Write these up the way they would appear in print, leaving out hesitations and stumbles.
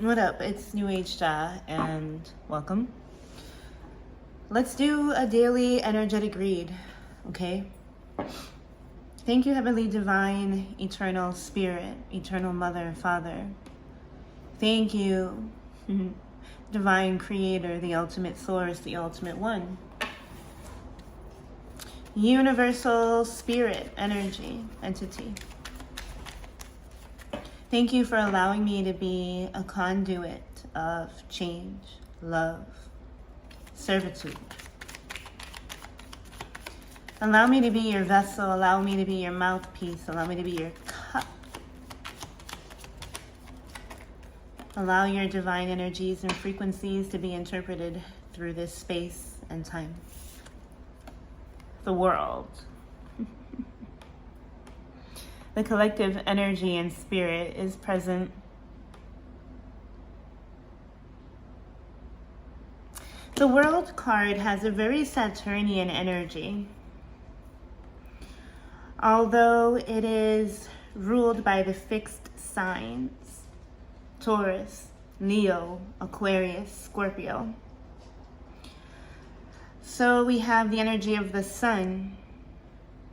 What up? It's New Age Ja, and welcome. Let's do a daily energetic read, okay? Thank you, Heavenly Divine, Eternal Spirit, Eternal Mother, Father. Thank you, Divine Creator, the Ultimate Source, the Ultimate One. Universal Spirit, Energy, Entity. Thank you for allowing me to be a conduit of change, love, servitude. Allow me to be your vessel. Allow me to be your mouthpiece. Allow me to be your cup. Allow your divine energies and frequencies to be interpreted through this space and time. The world. The collective energy and spirit is present. The World card has a very Saturnian energy. Although it is ruled by the fixed signs, Taurus, Leo, Aquarius, Scorpio. So we have the energy of the Sun,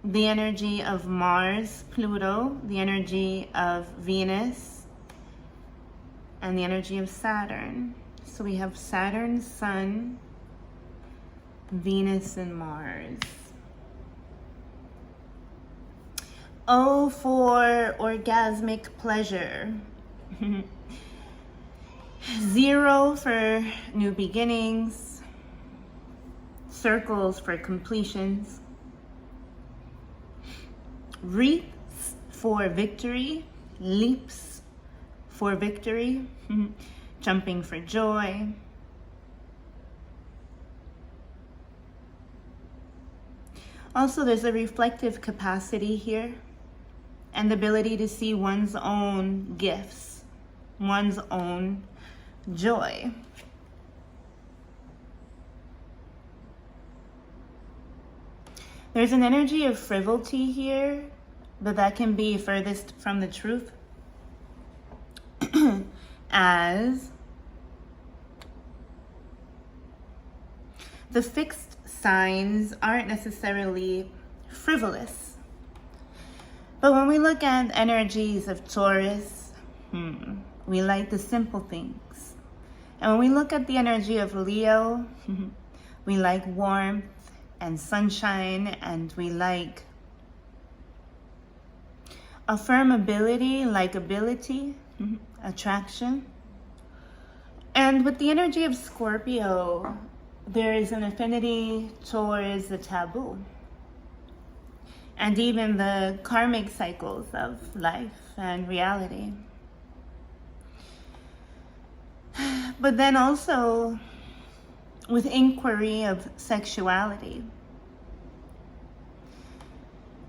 the energy of Mars, Pluto, the energy of Venus, and the energy of Saturn. So we have Saturn, Sun, Venus, and Mars. O for orgasmic pleasure. 0 for new beginnings. Circles for completions. Wreaths for victory. Leaps for victory. Jumping for joy. Also, there's a reflective capacity here and the ability to see one's own gifts, one's own joy. There's an energy of frivolity here, but that can be furthest from the truth, as the fixed signs aren't necessarily frivolous. But when we look at energies of Taurus, we like the simple things. And when we look at the energy of Leo, we like warmth and sunshine, and we like affirmability, likability, attraction. And with the energy of Scorpio, there is an affinity towards the taboo and even the karmic cycles of life and reality. But then also with inquiry of sexuality.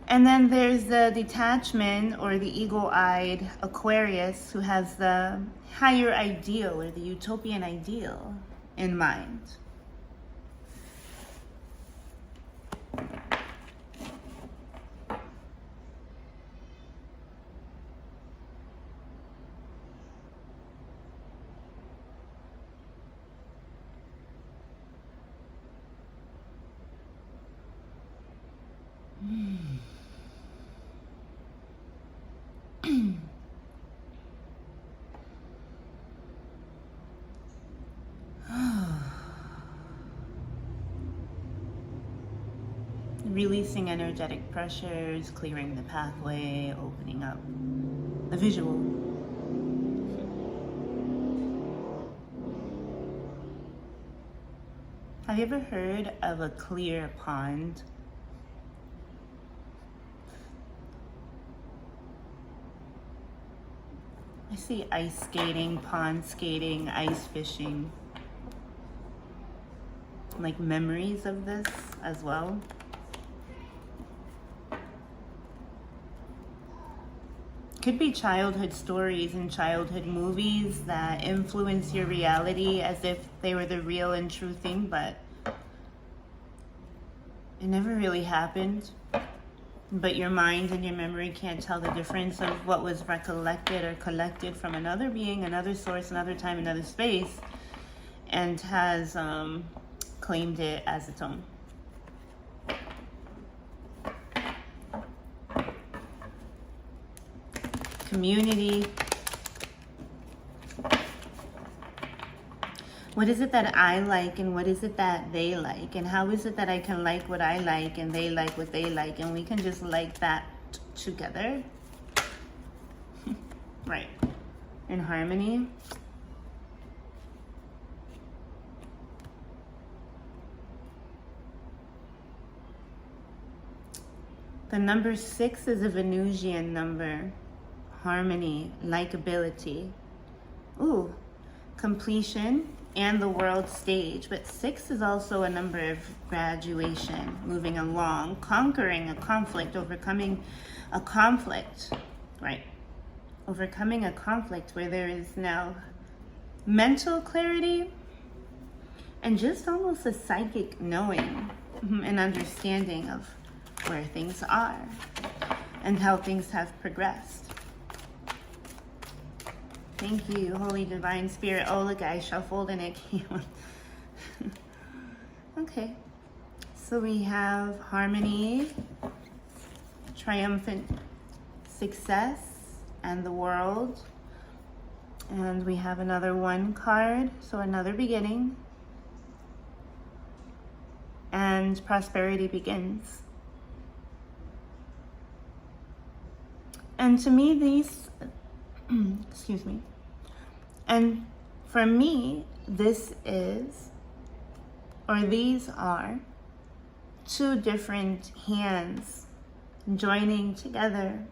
And then there's the detachment or the eagle-eyed Aquarius who has the higher ideal or the utopian ideal in mind. Releasing energetic pressures, clearing the pathway, opening up the visual. Have you ever heard of a clear pond? I see ice skating, pond skating, ice fishing. Like memories of this as well. Could be childhood stories and childhood movies that influence your reality as if they were the real and true thing, but it never really happened. but your mind and your memory can't tell the difference of what was recollected or collected from another being, another source, another time, another space, and has claimed it as its own. Community. What is it that I like, and what is it that they like? And how is it that I can like what I like and they like what they like, and we can just like that together? Right. In harmony. The number 6 is a Venusian number. Harmony, likability. Ooh, completion and the world stage. But 6 is also a number of graduation, moving along, conquering a conflict, overcoming a conflict, right? Overcoming a conflict where there is now mental clarity and just almost a psychic knowing and understanding of where things are and how things have progressed. Thank you, Holy Divine Spirit. Oh, look, I shuffled and it came. Okay. So we have harmony, triumphant success, and the world. And we have another 1 card, so another beginning. And prosperity begins. And to me, these, excuse me, and for me, this is, or these are, 2 different hands joining together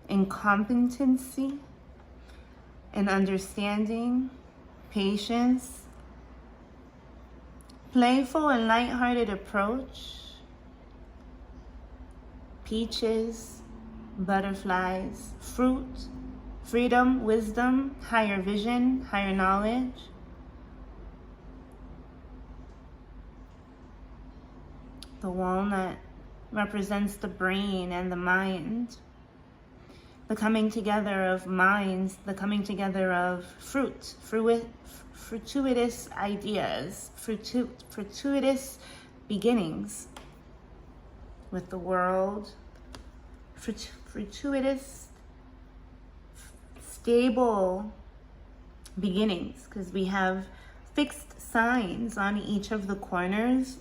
in competency, in understanding, patience, playful and lighthearted approach, peaches, butterflies, fruit, freedom, wisdom, higher vision, higher knowledge. The walnut represents the brain and the mind. The coming together of minds, the coming together of fortuitous ideas, fortuitous beginnings with the world, fortuitous, stable beginnings, because we have fixed signs on each of the corners,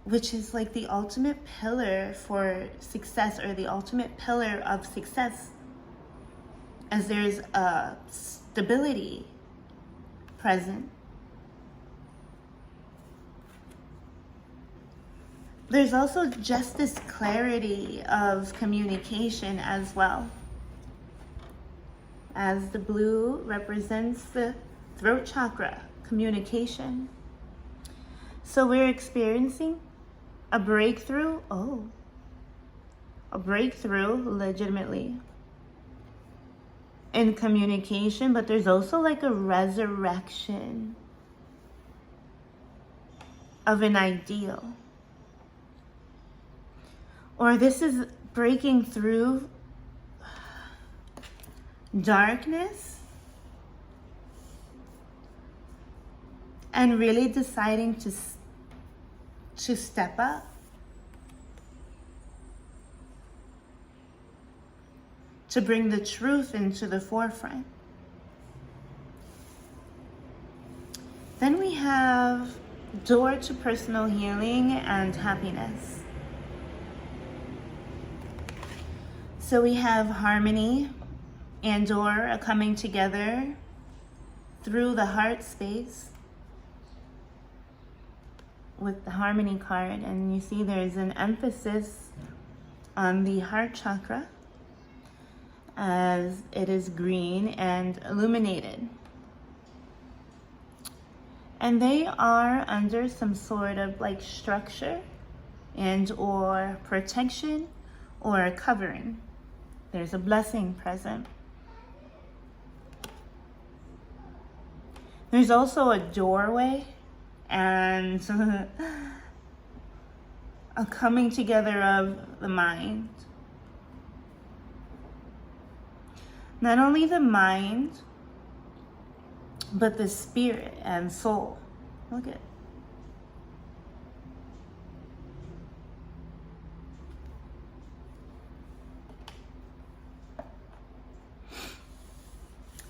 which is like the ultimate pillar for success, or the ultimate pillar of success, as there's a stability present. There's also just this clarity of communication as well, as the blue represents the throat chakra, communication. So we're experiencing a breakthrough, a breakthrough legitimately in communication, but there's also like a resurrection of an ideal. Or this is breaking through darkness and really deciding to step up, to bring the truth into the forefront. Then we have door to personal healing and happiness. So we have harmony and door are coming together through the heart space with the harmony card, and you see there's an emphasis on the heart chakra as it is green and illuminated. And they are under some sort of like structure and or protection or covering. There's a blessing present. There's also a doorway and a coming together of the mind. Not only the mind, but the spirit and soul. Look at it.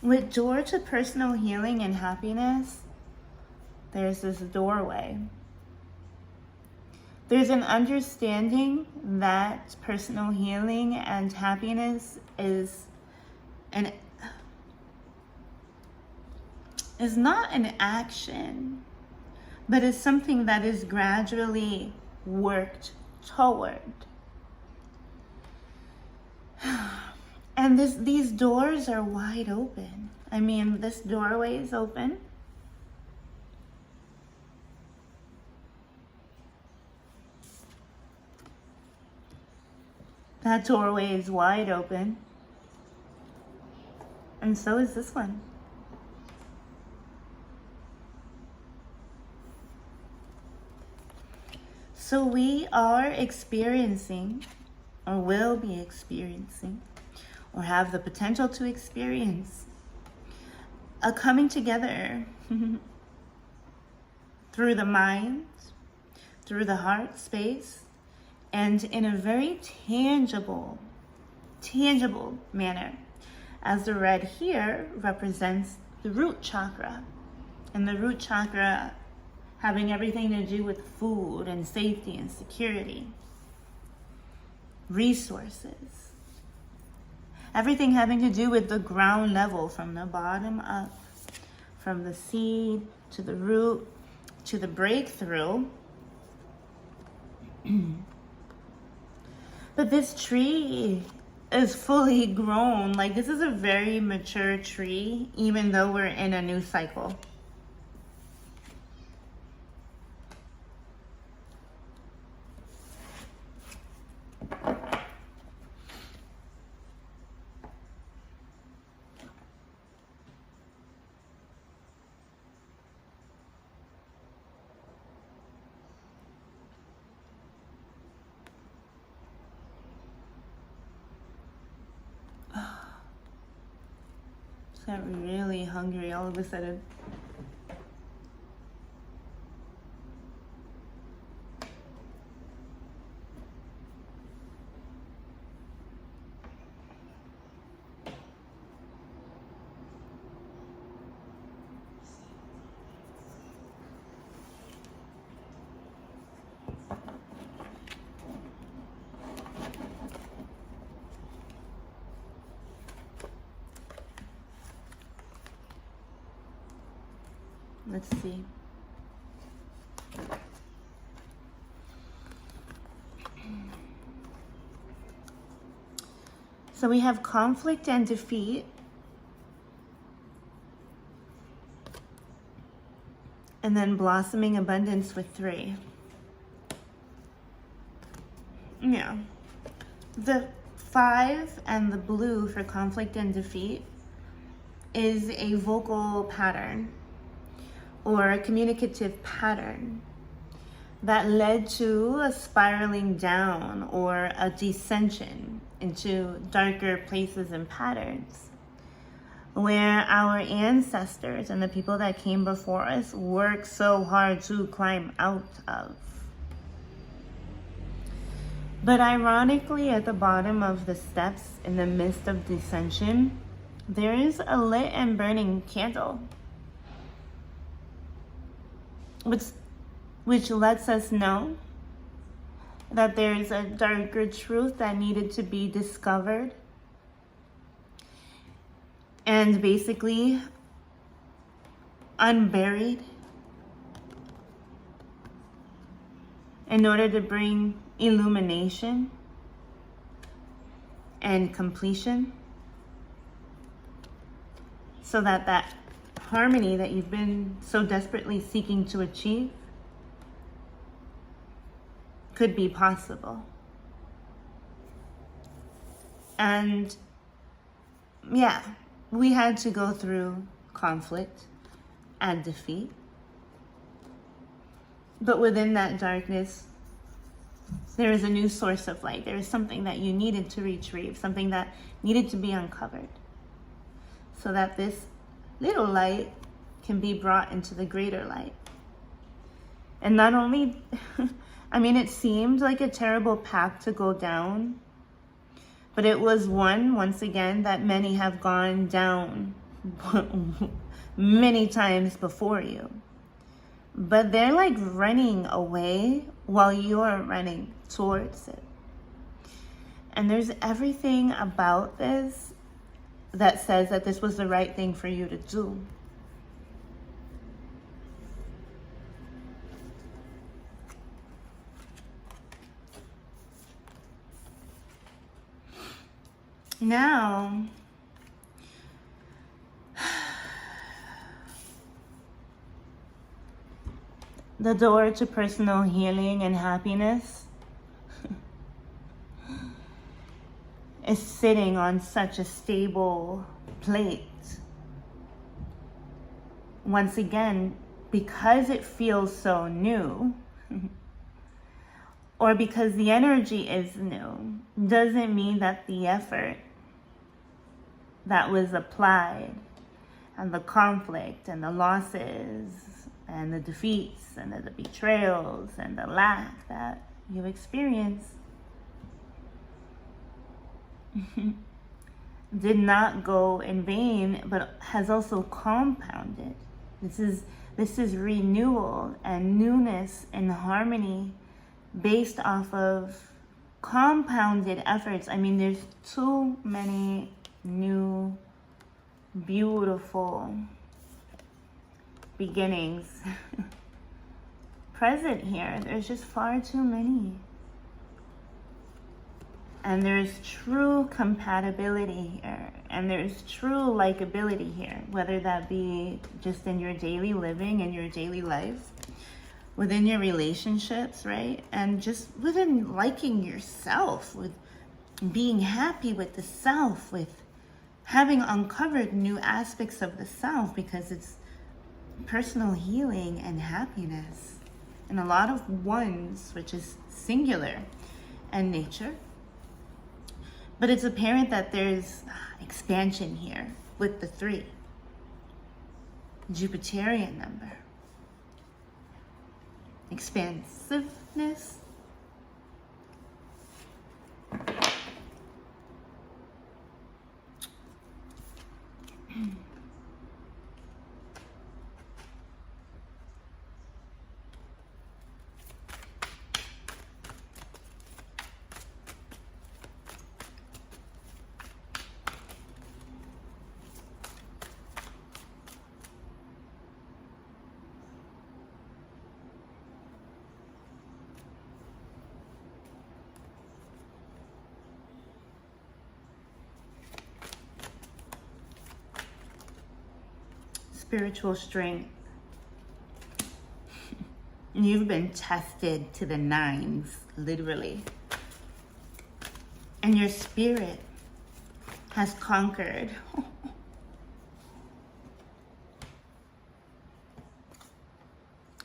With door to personal healing and happiness, there's this doorway. There's an understanding that personal healing and happiness is not an action, but is something that is gradually worked toward. And these doors are wide open. I mean, this doorway is open. That doorway is wide open. And so is this one. So we are experiencing, or will be experiencing, or have the potential to experience, a coming together through the mind, through the heart space, and in a very tangible manner, as the red here represents the root chakra, and the root chakra having everything to do with food and safety and security, resources, everything having to do with the ground level, from the bottom up, from the seed to the root to the breakthrough. But this tree is fully grown. Like, this is a very mature tree, even though we're in a new cycle. Got really hungry all of a sudden. Let's see. So we have conflict and defeat. And then blossoming abundance with 3. Yeah. The 5 and the blue for conflict and defeat is a vocal pattern, or a communicative pattern that led to a spiraling down or a descension into darker places and patterns, where our ancestors and the people that came before us worked so hard to climb out of. But ironically, at the bottom of the steps, in the midst of descension, there is a lit and burning candle, which lets us know that there's a darker truth that needed to be discovered and basically unburied in order to bring illumination and completion, so that that harmony that you've been so desperately seeking to achieve could be possible. And yeah, we had to go through conflict and defeat. But within that darkness, There is a new source of light. There is something that you needed to retrieve, something that needed to be uncovered, so that this little light can be brought into the greater light. And not only, I mean, it seemed like a terrible path to go down, but it was one, once again, that many have gone down many times before you. But they're like running away while you're running towards it. And there's everything about this that says that this was the right thing for you to do. Now, the door to personal healing and happiness is sitting on such a stable plate. Once again, because it feels so new, or because the energy is new, doesn't mean that the effort that was applied, and the conflict and the losses and the defeats and the betrayals and the lack that you experience did not go in vain, but has also compounded. This is renewal and newness and harmony based off of compounded efforts. I mean, there's too many new, beautiful beginnings present here. There's just far too many. And there's true compatibility here. And there's true likability here, whether that be just in your daily living, in your daily life, within your relationships, right? And just within liking yourself, with being happy with the self, with having uncovered new aspects of the self, because it's personal healing and happiness. And a lot of ones, which is singular in nature. But it's apparent that there's expansion here with the 3. Jupiterian number. Expansiveness. Spiritual strength. You've been tested to the 9s, literally. And your spirit has conquered.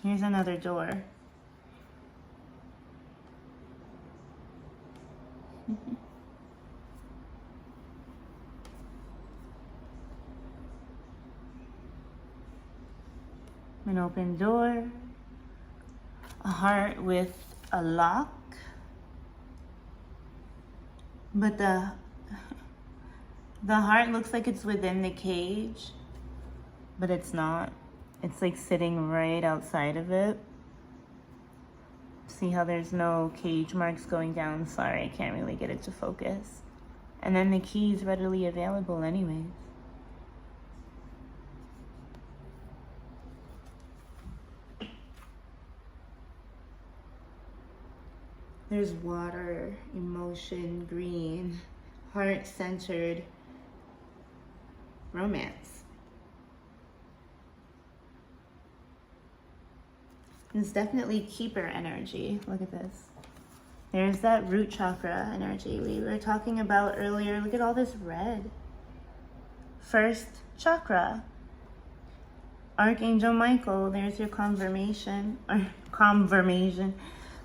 Here's another door. An open door, a heart with a lock, but the heart looks like it's within the cage, but it's not. It's like sitting right outside of it. See how there's no cage marks going down? Sorry, I can't really get it to focus. And then the key is readily available anyways. There's water, emotion, green, heart-centered romance. It's definitely keeper energy. Look at this. There's that root chakra energy we were talking about earlier. Look at all this red. First chakra. Archangel Michael, there's your confirmation.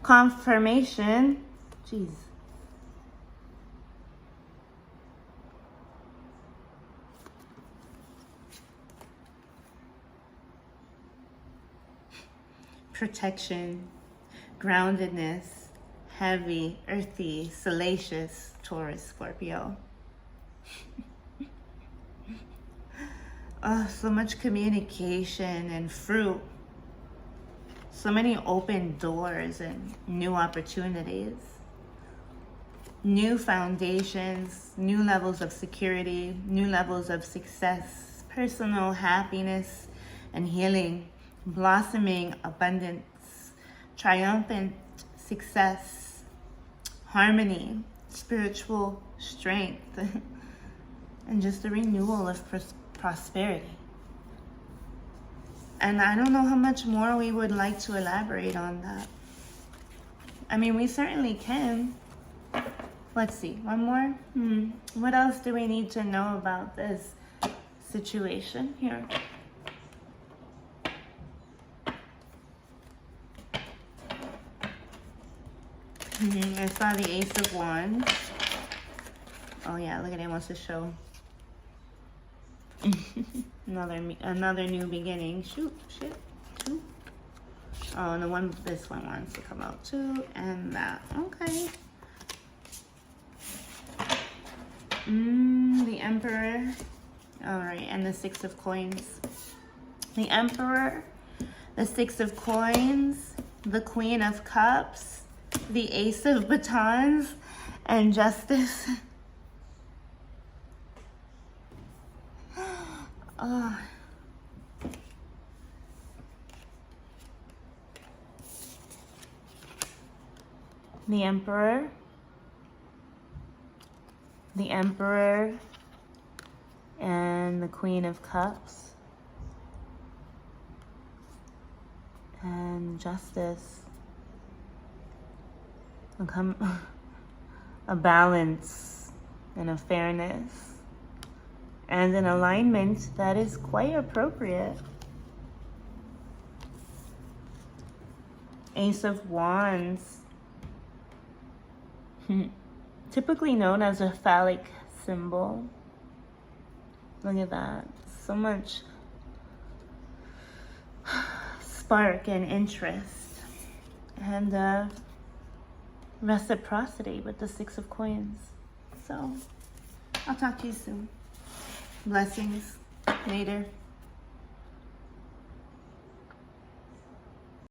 confirmation. Jeez. Protection, groundedness, heavy, earthy, salacious, Taurus, Scorpio. Oh, so much communication and fruit. So many open doors and new opportunities. New foundations, new levels of security, new levels of success, personal happiness and healing, blossoming abundance, triumphant success, harmony, spiritual strength, and just a renewal of prosperity. And I don't know how much more we would like to elaborate on that. I mean, we certainly can. Let's see, one more. What else do we need to know about this situation here? I saw the Ace of Wands. Oh yeah, look at it, it wants to show. another new beginning. Shoot. Two. Oh, and this one wants to come out too, and that. Okay. The Emperor. All right, and the Six of Coins. The Emperor, the Six of Coins, the Queen of Cups, the Ace of Batons, and Justice. Oh. The Emperor, and the Queen of Cups, and Justice. A balance and a fairness and an alignment that is quite appropriate. Ace of Wands, typically known as a phallic symbol. Look at that. So much spark and interest and reciprocity with the Six of Coins. So I'll talk to you soon. Blessings. Later.